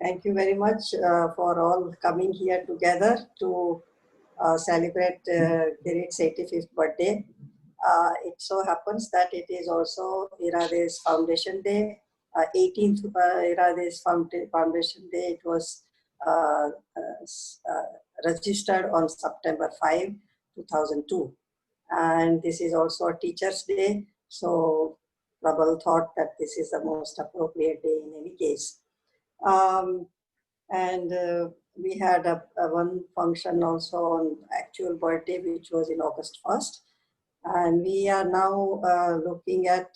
Thank you very much for all coming here together to celebrate Kirit's 85th birthday. It so happens that it is also Irade's Foundation Day, 18th Irade's Foundation Day. It was registered on September 5, 2002. And this is also a Teacher's Day. So Prabal thought that this is the most appropriate day in any case. We had a one function also on actual birthday, which was in August 1st. And we are now looking at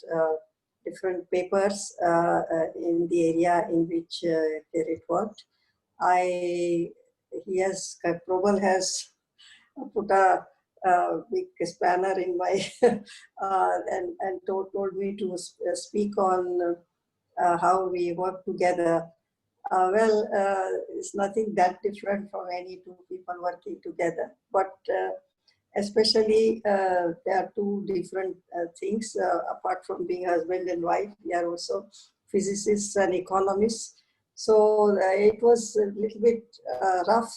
different papers in the area in which Kirit worked. Prabal has put a big spanner in my and told me to speak on how we work together. It's nothing that different from any two people working together, but especially there are two different things. Apart from being husband and wife, we are also physicists and economists. So it was a little bit rough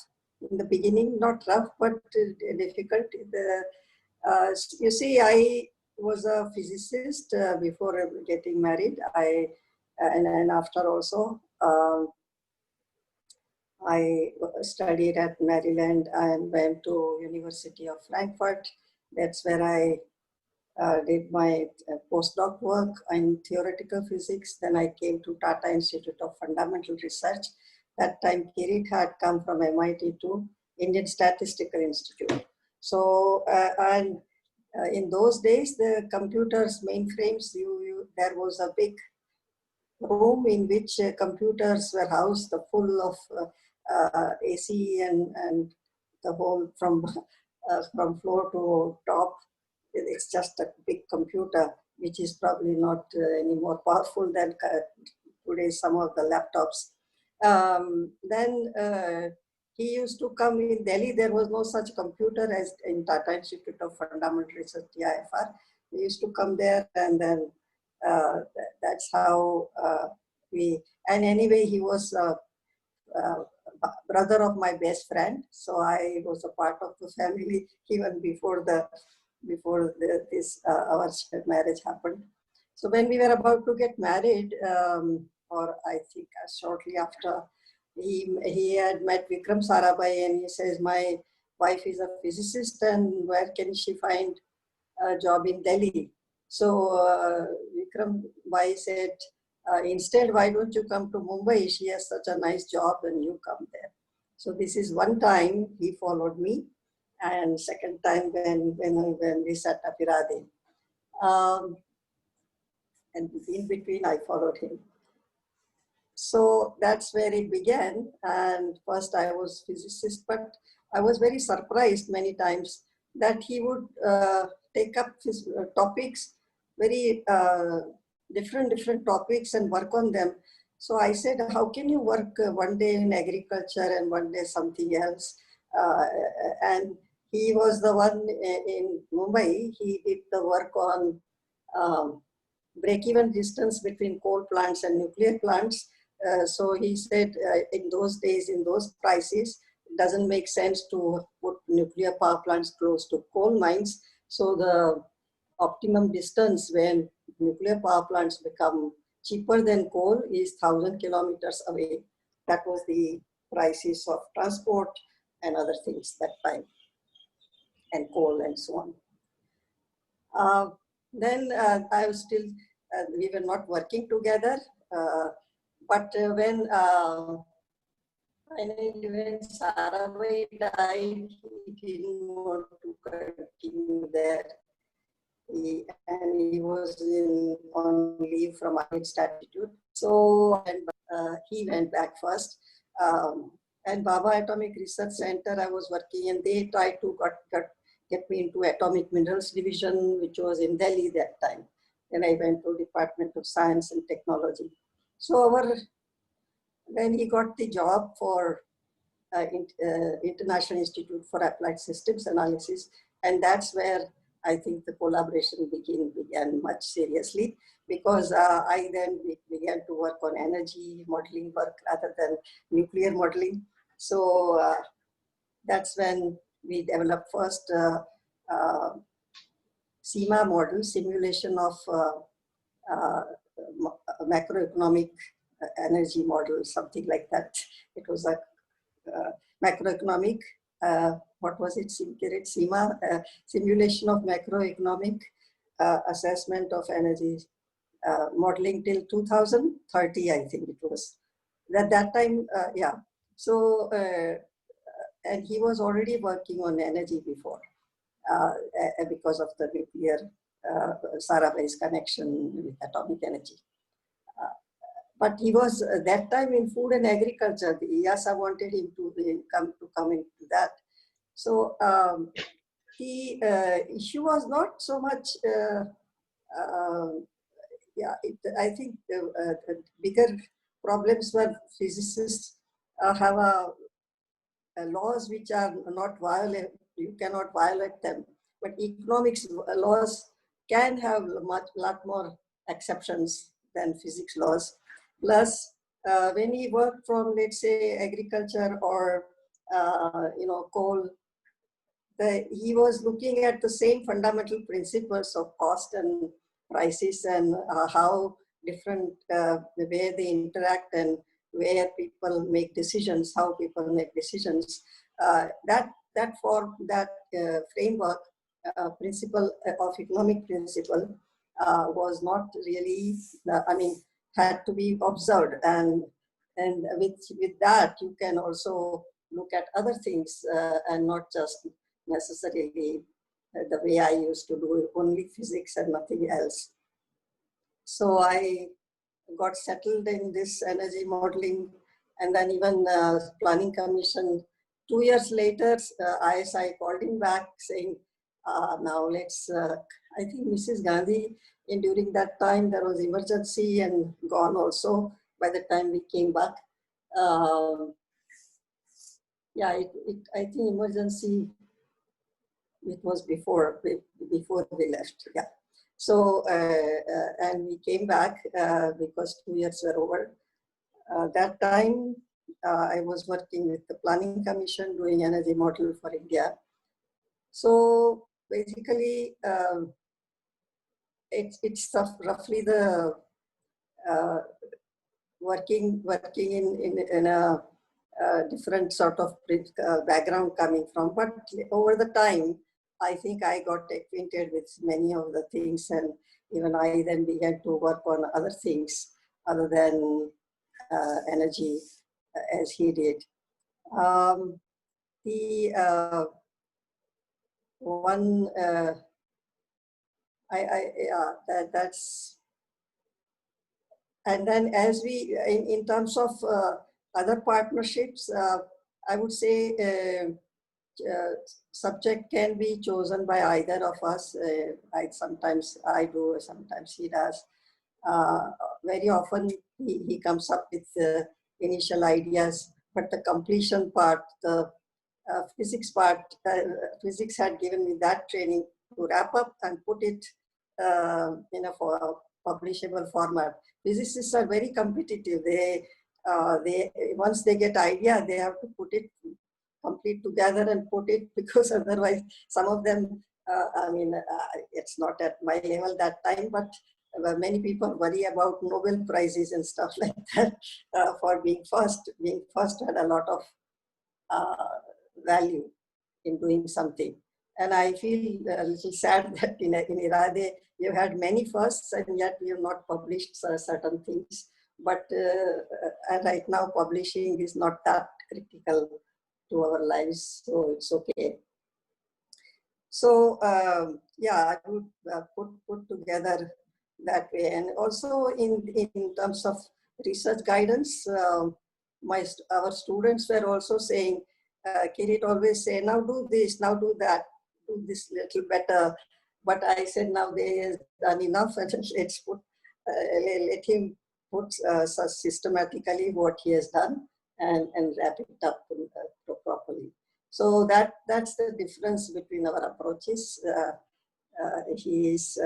in the beginning, not rough, but difficult. You see, I was a physicist before getting married. And after also. I studied at Maryland and went to University of Frankfurt. That's where I did my postdoc work in theoretical physics. Then I came to Tata Institute of Fundamental Research. That time Kirit had come from MIT to Indian Statistical Institute. So, in those days, the computers, mainframes, there was a big room in which computers were housed, full of AC and the whole from floor to top. It's just a big computer, which is probably not any more powerful than today some of the laptops. He used to come in Delhi. There was no such computer as in Tata Institute of Fundamental Research, TIFR. He used to come there, and then that's how and anyway, he was brother of my best friend, so I was a part of the family even before our marriage happened. So when we were about to get married, or I think shortly after, he had met Vikram Sarabhai, and he says, my wife is a physicist, and where can she find a job in Delhi? So Vikram Bhai said, instead, why don't you come to Mumbai? She has such a nice job and you come there. So this is one time he followed me, and second time when we set up Irade. And in between I followed him. So that's where it began. And first I was physicist, but I was very surprised many times that he would take up his topics, very different topics, and work on them. So I said, how can you work one day in agriculture and one day something else? And he was the one in Mumbai. He did the work on break-even distance between coal plants and nuclear plants. So he said, in those days, in those prices, it doesn't make sense to put nuclear power plants close to coal mines. So the optimum distance when nuclear power plants become cheaper than coal is 1,000 kilometers away. That was the prices of transport and other things that time, and coal and so on. Then I was still, we were not working together, but when Sarabhai died, he didn't want to continue there. He was on leave from our institute. So he went back first. And Baba Atomic Research Center I was working, and they tried to get me into Atomic Minerals Division, which was in Delhi that time. Then I went to Department of Science and Technology. So then he got the job for International Institute for Applied Systems Analysis, and that's where I think the collaboration began much seriously, because I then began to work on energy modeling work rather than nuclear modeling. So that's when we developed first SEMA model, simulation of uh, macroeconomic energy model, something like that. It was a macroeconomic, what was it, Kirit? SEMA, simulation of macroeconomic assessment of energy modeling till 2030, I think it was. At that time, yeah. So, and he was already working on energy before because of the nuclear Sarabai's connection with atomic energy. But he was that time in food and agriculture. The IASA wanted him to come into that. So the issue was not so much. Yeah, I think the bigger problems were physicists have laws which are not violate. You cannot violate them. But economics laws can have lot more exceptions than physics laws. Plus, when we work from, let's say, agriculture or coal, he was looking at the same fundamental principles of cost and prices, and how different the way they interact and where people make decisions, how people make decisions. That framework principle of economic principle was not really, had to be observed, and with that you can also look at other things and not just necessarily the way I used to do, only physics and nothing else. So I got settled in this energy modeling, and then even planning commission. 2 years later, ISI called him back saying, now let's, I think Mrs. Gandhi, during that time there was emergency and gone also by the time we came back. Yeah, I think emergency, it was before we left, yeah. So, and we came back because 2 years were over. That time, I was working with the Planning Commission doing energy model for India. So basically, it's roughly the working in a different sort of background coming from. But over the time, I think I got acquainted with many of the things, and even I then began to work on other things other than energy as he did. The one, that's, and then as we, in terms of other partnerships, I would say subject can be chosen by either of us. Sometimes I do, sometimes he does. Very often he comes up with initial ideas, but the completion part, the physics part, physics had given me that training to wrap up and put it in a publishable format. Physicists are very competitive. They once they get idea, they have to put it complete together and put it, because otherwise some of them, it's not at my level that time, but many people worry about Nobel Prizes and stuff like that for being first. Being first had a lot of value in doing something. And I feel a little sad that in Irade, you had many firsts and yet we have not published certain things. But right now publishing is not that critical to our lives, so it's okay. So yeah, I would put together that way. And also in terms of research guidance, our students were also saying, Kirit always say, now do this, now do that, do this little better. But I said, now they have done enough, and let's put, let him put systematically what he has done and wrap it up properly. So that's the difference between our approaches. he is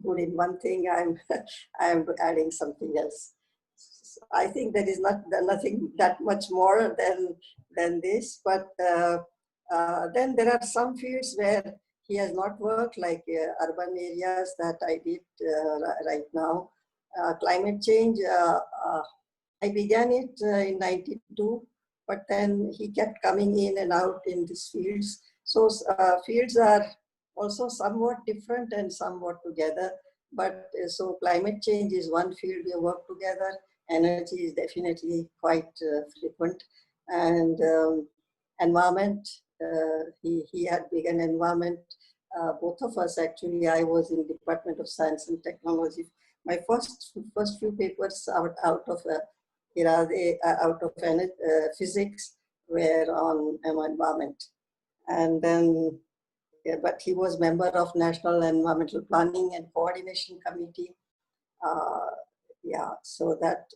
good in one thing, I'm adding something else. So I think there is nothing that much more than this, but then there are some fields where he has not worked, like urban areas that I did right now. Climate change, I began it in 92, but then he kept coming in and out in these fields. So fields are also somewhat different and somewhat together. But so climate change is one field we work together. Energy is definitely quite frequent. And environment, he had begun environment. Both of us actually, I was in Department of Science and Technology. My first few papers out of physics were on environment. And then, yeah, but he was member of National Environmental Planning and Coordination Committee. Yeah, so that,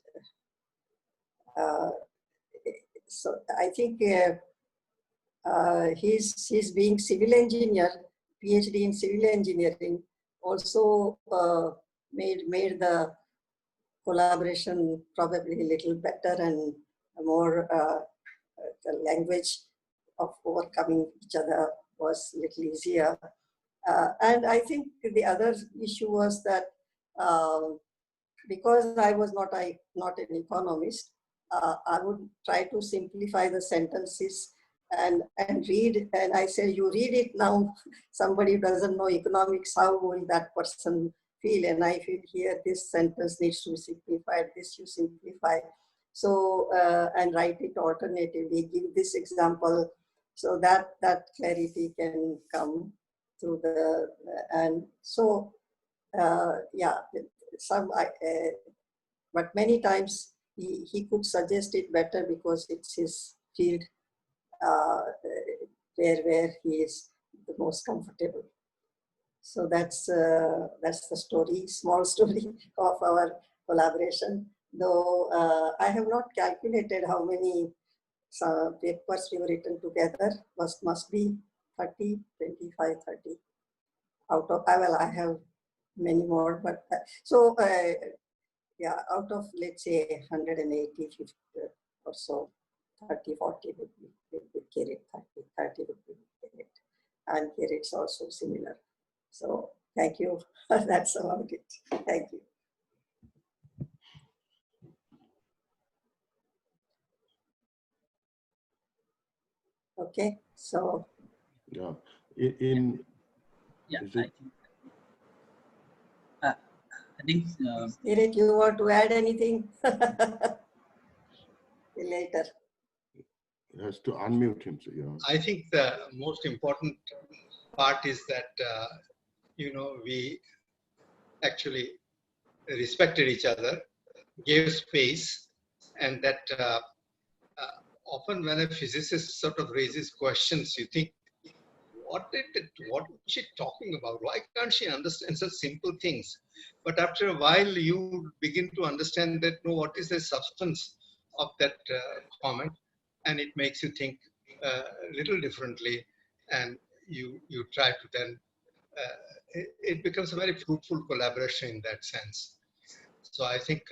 so I think he's being civil engineer, PhD in civil engineering, also made the collaboration probably a little better and more, the language of overcoming each other was a little easier. And I think the other issue was that because I was not an economist, I would try to simplify the sentences and read. And I say, you read it now, somebody who doesn't know economics, how will that person feel? And I feel here, this sentence needs to be simplified, this you simplify. So, and write it alternatively, give this example, so that clarity can come through the, and so, yeah, but many times he could suggest it better because it's his field where he is the most comfortable. So that's the story, small story of our collaboration. Though I have not calculated how many papers we have written together. Must be 30, 25, 30. Out of, well, I have many more, but so yeah, out of, let's say, 180, 50 or so, 30, 40 would be Kirit, 30 would be Kirit. And Kirit's also similar. So thank you. That's about it. Thank you. Okay, so. Yeah. Yeah, I think Kirit, you want to add anything? Later. He has to unmute him. So, yeah. I think the most important part is that, you know, we actually respected each other, gave space, and that often when a physicist sort of raises questions, you think, what is she talking about? Why can't she understand such simple things? But after a while, you begin to understand that, no, what is the substance of that comment? And it makes you think a little differently, and you try to then, it becomes a very fruitful collaboration in that sense. So I think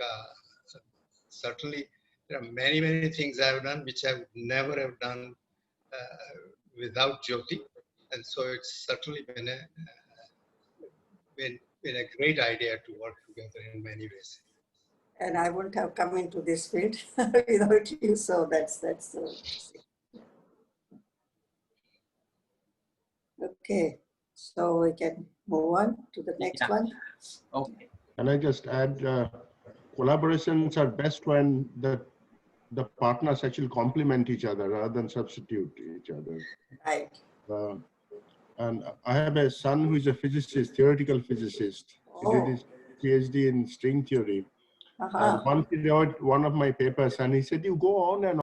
certainly there are many, many things I have done which I would never have done without Jyoti. And so it's certainly been a great idea to work together in many ways. And I wouldn't have come into this field without you. So that's okay. So we can move on to the next one. okay. Can I just add, collaborations are best when the partners actually complement each other rather than substitute each other. Right. And I have a son who is a physicist, theoretical physicist. He did his PhD in string theory. And once he wrote one of my papers and he said, you go on and